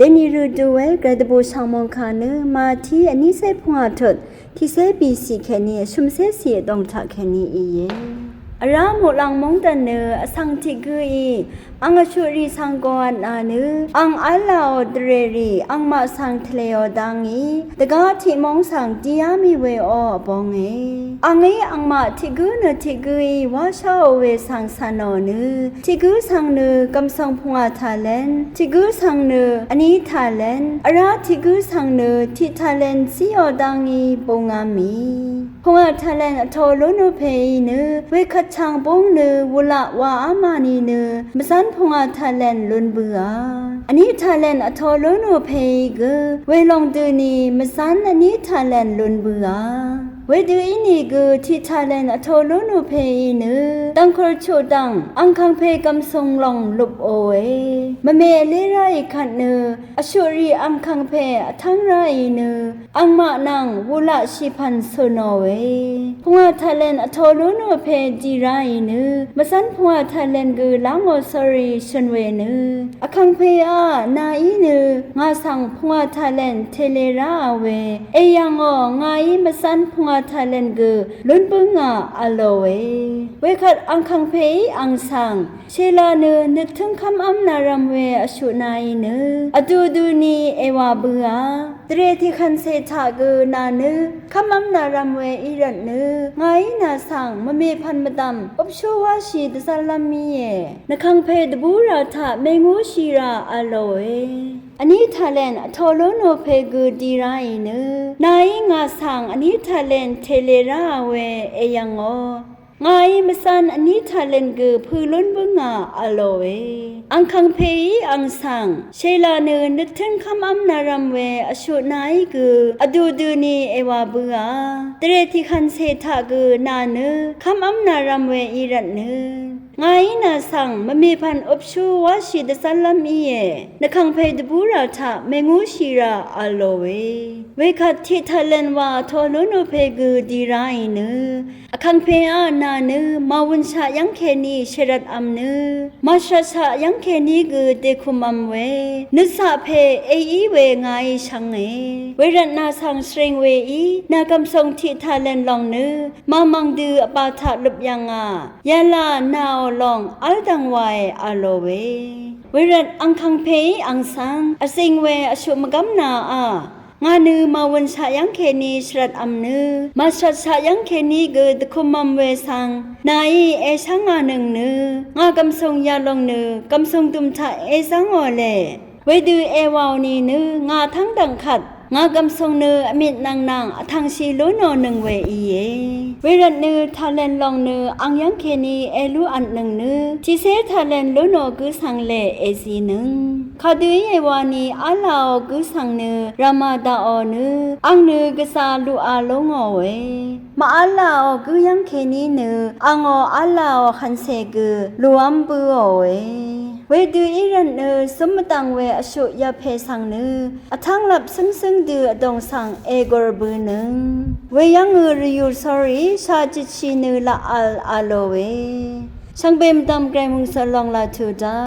เดนิรูดูเวกระดบูช่างมองคาเนมาที่อันนี้เซพงอาทดที่เซบีสีแค่นี้ชุมเซเสียดองทักแค่นี้เองรามหลังมองแต่เนอสังทิกุยอังชุรีสังกอนอาเนอังอัลลาอดเรรีอังมาสังทะเลอดังอีแต่ก็ที่มองสังที่ยามีเวอบองเออังอังมาทิกุเนทิกุยว่าชาเวสังสานอเนทิกุสังเนกำสังพงอาทาเลนทิกุสังเนอันนี้ทาเลนราทิกุสังเนทิทาเลนซีอดังอีปงามีพงอาทาเลนทอลุนเพยเนเวคัช่างปงเนวละวาอามานีเนมสันพงอาทาเลนลุนเบืออันนี้ทาเลนอทอลุนเพยเกเวลองตืนีมสันอันนี้ทาเลนลุนเบือเวดูอินีเกที่ทาเลนอทอลุนเพยเนตังครโชดังอังคังเพกำทรงลองลุบโอเวมะเมเลไรขันเนอชุรีอังคังเพทั้งไรเนอังมานังวุละชิพันโซโนเวพงอาทาเลนอทอลุนเพจีไรเนมสันพงอาทาเลนเกลางอสรีชนเวเนอคังเพอานาอีเนงาสังพงอาทาเลนเทเลราเวเอยังองาอีมสันพงอาทาเลนเกลุนปงาอโลเวเวคัดอังคังเพอังสังเชลาเนนึกถึงคำอำนารำเวอชุนายเนอดูดูนีเอวาเบือเตรที่คันเซทาเกนาเนคำอำนารำเวอีรันเนไงนาสังมะเมพันมดำอบชัวชีดซาลามีเยนคังเพดบูราทะเมงูชีราอโลเวอันนี้ทาเลนทอโลโนเพกูดีไรเนนายงาสังอันนี้ทาเลนเทเลราเวเอยังไงมสันอันนี้ทาเลนเกพือล้นบึงาอโลเวอังคังเพยอังสังเชลาเนนึกถึงคำอำนารำเวอชุนายเกอดูดูนีเอวาเบือเตรที่คันเซทาเกนาเนคำอำนารำเวอีรันเนไงนาสังมะมีพันอบชูวาชีดสัลลัมอีเยนคังเพดบูราทะเมงูชีราอโลเวเวคัดที่ทาเลนวาทอโลโนเพกูดีไรเนอคังเพอานาเนมาวุนชายังเคนีเชรัดอัมเนมาชาชายังเคนีเกเดคุมัมเวนึสาเพเออีเวไงชังเอเวรันนาสังสริงเวอีนากำทรงที่ทาเลนลองเนมามังดืออปาทะลุบยังอายาลานาวลองอัลดังไวอโลเวเวรันอังคังเพอังสังอสิงเวอชุมกัมนางานือมาวันชายังเคนีชรัดอัมเนมาชัดชายังเคนีเกิดคุมัมเวสังนายเอช่างงาหนึ่งเนงากำทรงยาลงเนกำทรงตุมทะเอสังอเลเวดูเอวาวนีเนงาทั้งดังขัดงากำทรงเนอมิดนางทางชีลุนอหนึ่งเวอีเยเวรันเนทาเลนลองเนอังยังเคนีเอลูอันหนึ่งเนที่เซทาเลนลุนอกุสังเลเอซีหนึ่งขะดือเยวานีอาลาอกุสังเนรามาดาอเนอังเนกษาลูอาลงอเวมาอาลาอกุยังเคนีเนอังออาลาอคันเซกลูอัมปูอเวเวดูอีรันเนสมตังเวอชุยาเพสังเนอทังลับซึ่งดือดงสังเอกอร์บืหนึ่งเวยังรียูสอรีชาจิชีเนละอัลอาโลเวช่างเบมดำไกรมุงสลองลาทูดา